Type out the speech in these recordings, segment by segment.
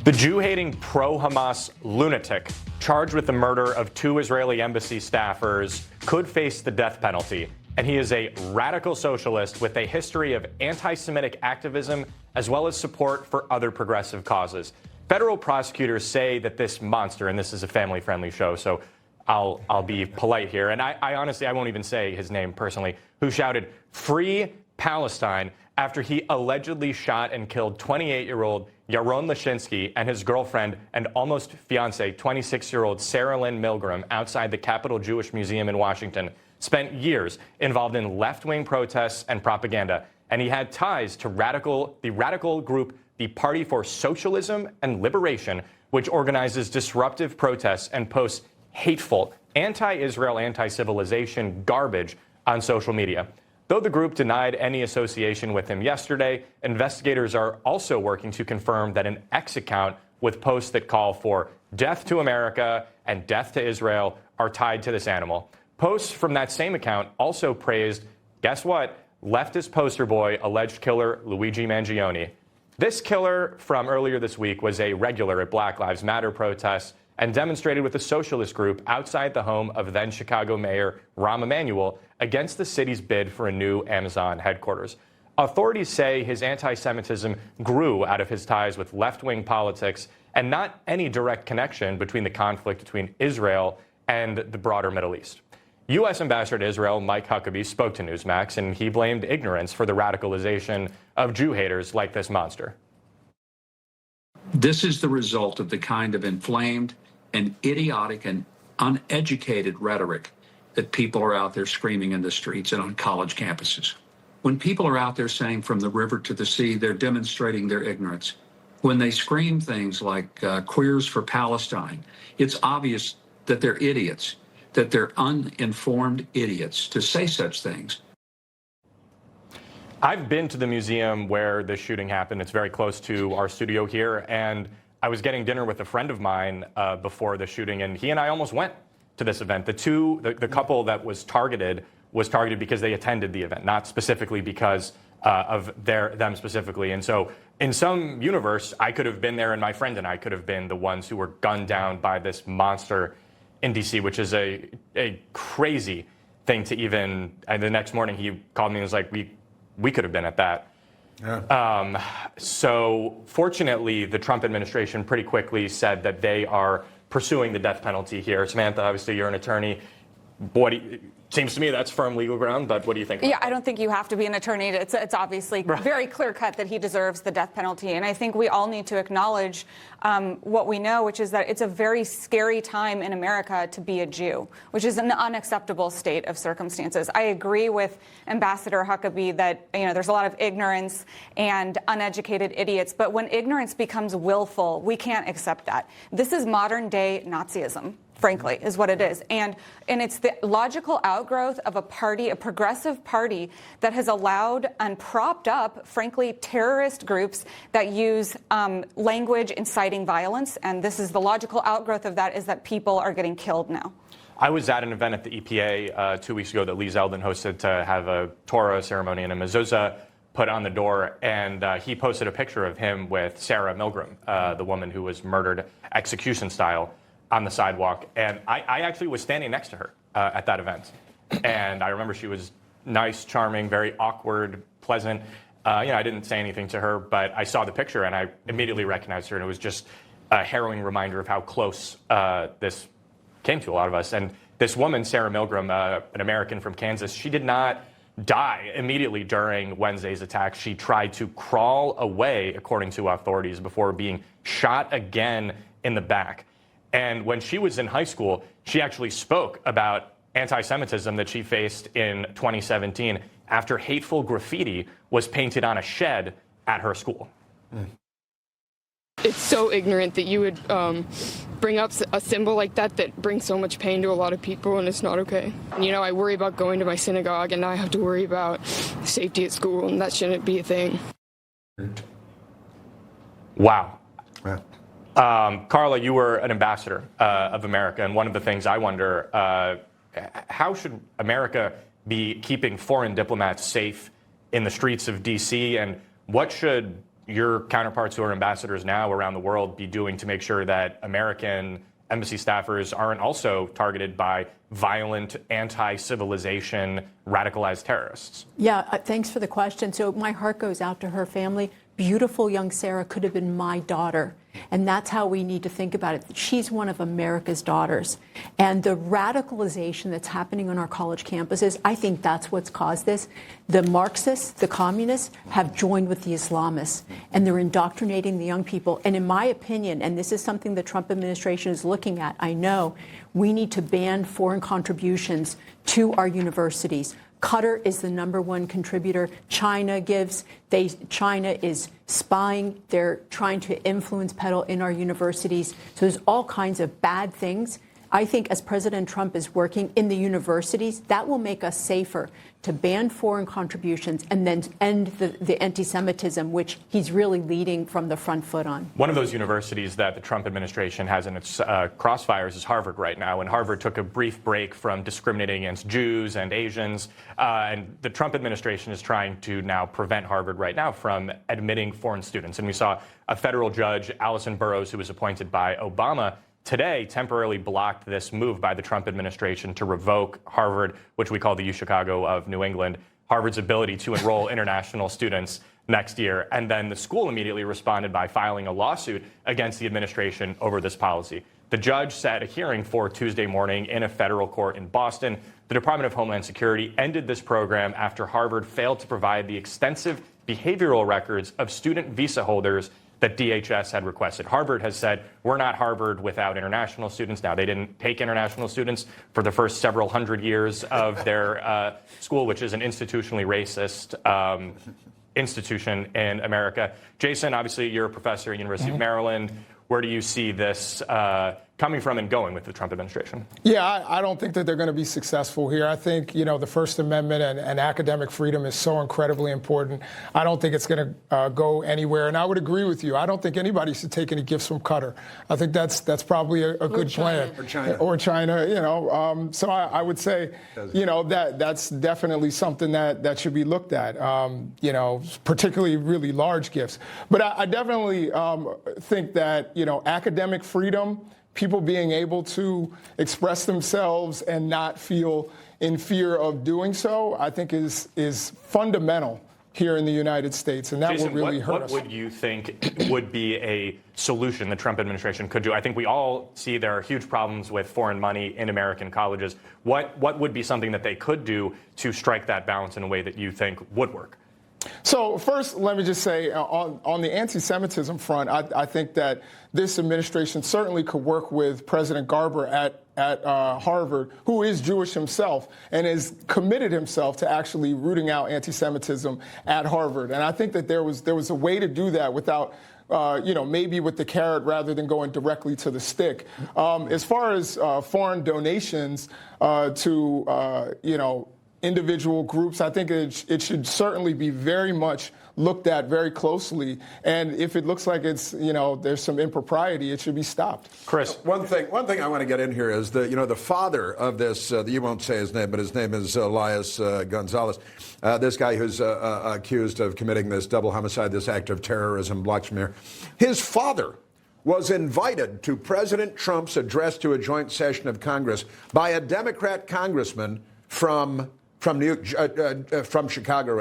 The Jew-hating pro-Hamas lunatic charged with the murder of 2 Israeli embassy staffers could face the death penalty, and he is a radical socialist with a history of anti-Semitic activism as well as support for other progressive causes. Federal prosecutors say that this monster, and this is a family-friendly show, so I'll be polite here, and I honestly, I won't even say his name personally, who shouted, "Free Palestine," after he allegedly shot and killed 28-year-old Yaron Lashinsky and his girlfriend and almost fiancée, 26-year-old Sarah Lynn Milgram, outside the Capitol Jewish Museum in Washington, spent years involved in left-wing protests and propaganda, and he had ties to the radical group, the Party for Socialism and Liberation, which organizes disruptive protests and posts hateful, anti-Israel, anti-civilization garbage on social media. Though the group denied any association with him yesterday, investigators are also working to confirm that an X account with posts that call for death to America and death to Israel are tied to this animal. Posts from that same account also praised, guess what, leftist poster boy, alleged killer Luigi Mangione. This killer from earlier this week was a regular at Black Lives Matter protests and demonstrated with a socialist group outside the home of then Chicago Mayor Rahm Emanuel against the city's bid for a new Amazon headquarters. Authorities say his anti-Semitism grew out of his ties with left-wing politics and not any direct connection between the conflict between Israel and the broader Middle East. U.S. Ambassador to Israel Mike Huckabee spoke to Newsmax, and he blamed ignorance for the radicalization of Jew haters like this monster. This is the result of the kind of inflamed and idiotic and uneducated rhetoric that people are out there screaming in the streets and on college campuses. When people are out there saying from the river to the sea, they're demonstrating their ignorance. When they scream things like queers for Palestine, it's obvious that they're idiots, that they're uninformed idiots to say such things. I've been to the museum where this shooting happened. It's very close to our studio here, and I was getting dinner with a friend of mine before the shooting, and he and I almost went to this event. The couple that was targeted because they attended the event, not specifically because of them specifically. And so in some universe, I could have been there, and my friend and I could have been the ones who were gunned down by this monster in D.C., which is a crazy thing to even. And the next morning, he called me and was like, we could have been at that. Yeah. So fortunately, the Trump administration pretty quickly said that they are pursuing the death penalty here. Samantha, obviously, you're an attorney. Seems to me that's firm legal ground, but what do you think? Yeah, I don't think you have to be an attorney. It's obviously very clear cut that he deserves the death penalty. And I think we all need to acknowledge what we know, which is that it's a very scary time in America to be a Jew, which is an unacceptable state of circumstances. I agree with Ambassador Huckabee that there's a lot of ignorance and uneducated idiots. But when ignorance becomes willful, we can't accept that. This is modern day Nazism, frankly, is what it is. And it's the logical outgrowth of a progressive party that has allowed and propped up, frankly, terrorist groups that use language inciting violence. And this is the logical outgrowth of that, is that people are getting killed now. I was at an event at the EPA 2 weeks ago that Lee Zeldin hosted to have a Torah ceremony and a mezuzah put on the door, and he posted a picture of him with Sarah Milgram, the woman who was murdered execution style, on the sidewalk. And I actually was standing next to her at that event. And I remember she was nice, charming, very awkward, pleasant. I didn't say anything to her, but I saw the picture and I immediately recognized her. And it was just a harrowing reminder of how close this came to a lot of us. And this woman, Sarah Milgram, an American from Kansas, she did not die immediately during Wednesday's attack. She tried to crawl away, according to authorities, before being shot again in the back. And when she was in high school, she actually spoke about anti-Semitism that she faced in 2017 after hateful graffiti was painted on a shed at her school. It's so ignorant that you would bring up a symbol like that brings so much pain to a lot of people, and it's not okay. I worry about going to my synagogue, and now I have to worry about safety at school, and that shouldn't be a thing. Wow. Yeah. Carla, you were an ambassador of America, and one of the things I wonder, how should America be keeping foreign diplomats safe in the streets of D.C., and what should your counterparts who are ambassadors now around the world be doing to make sure that American embassy staffers aren't also targeted by violent, anti-civilization, radicalized terrorists? Yeah, thanks for the question. So my heart goes out to her family. Beautiful young Sarah could have been my daughter. And that's how we need to think about it. She's one of America's daughters. And the radicalization that's happening on our college campuses, I think that's what's caused this. The Marxists, the communists, have joined with the Islamists, and they're indoctrinating the young people. And in my opinion, and this is something the Trump administration is looking at, I know, we need to ban foreign contributions to our universities. Qatar is the #1 contributor. China gives. China is spying. They're trying to influence, peddle in our universities. So there's all kinds of bad things. I think as President Trump is working in the universities, that will make us safer to ban foreign contributions and then end the anti-Semitism, which he's really leading from the front foot on. One of those universities that the Trump administration has in its crossfires is Harvard right now. And Harvard took a brief break from discriminating against Jews and Asians. And the Trump administration is trying to now prevent Harvard right now from admitting foreign students. And we saw a federal judge, Allison Burroughs, who was appointed by Obama, today temporarily blocked this move by the Trump administration to revoke Harvard, which we call the UChicago of New England, Harvard's ability to enroll international students next year. And then the school immediately responded by filing a lawsuit against the administration over this policy. The judge set a hearing for Tuesday morning in a federal court in Boston. The Department of Homeland Security ended this program after Harvard failed to provide the extensive behavioral records of student visa holders that DHS had requested. Harvard has said, we're not Harvard without international students. Now, they didn't take international students for the first several hundred years of their school, which is an institutionally racist institution in America. Jason, obviously, you're a professor at the University of Maryland. Where do you see this coming from and going with the Trump administration? Yeah, I don't think that they're going to be successful here. I think, the First Amendment and academic freedom is so incredibly important. I don't think it's going to go anywhere. And I would agree with you. I don't think anybody should take any gifts from Qatar. I think that's probably a good plan. Or China. So I would say, that's definitely something that should be looked at, particularly really large gifts. But I definitely think that, academic freedom, people being able to express themselves and not feel in fear of doing so, I think is fundamental here in the United States, and that Jason, will really hurt us. What would you think would be a solution the Trump administration could do? I think we all see there are huge problems with foreign money in American colleges. What would be something that they could do to strike that balance in a way that you think would work? So first, let me just say, on the anti-Semitism front, I think that this administration certainly could work with President Garber at Harvard, who is Jewish himself and has committed himself to actually rooting out anti-Semitism at Harvard. And I think that there was a way to do that without maybe with the carrot rather than going directly to the stick. As far as foreign donations to individual groups, I think it should certainly be very much looked at very closely. And if it looks like it's, there's some impropriety, it should be stopped. Chris. One thing I want to get in here is the father of this, you won't say his name, but his name is Elias Gonzalez, this guy who's accused of committing this double homicide, this act of terrorism, blocks from here. His father was invited to President Trump's address to a joint session of Congress by a Democrat congressman from Chicago,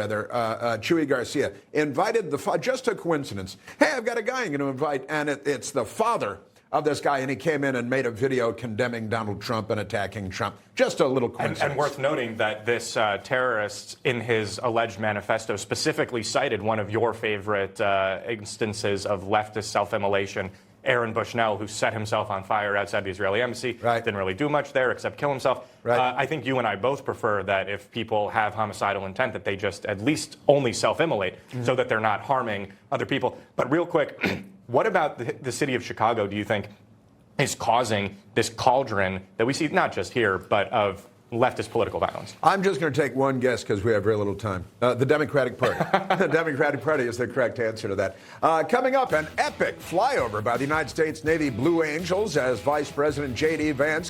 Chuy Garcia, invited just a coincidence. Hey, I've got a guy I'm going to invite, and it's the father of this guy, and he came in and made a video condemning Donald Trump and attacking Trump. Just a little coincidence. And worth noting that this terrorist, in his alleged manifesto, specifically cited one of your favorite instances of leftist self-immolation, Aaron Bushnell, who set himself on fire outside the Israeli embassy. Right. Didn't really do much there except kill himself. Right. I think you and I both prefer that if people have homicidal intent, that they just at least only self-immolate so that they're not harming other people. But real quick, what about the city of Chicago, do you think, is causing this cauldron that we see not just here, but of leftist political violence? I'm just going to take one guess because we have very little time. The Democratic Party. The Democratic Party is the correct answer to that. Coming up, an epic flyover by the United States Navy Blue Angels as Vice President J.D. Vance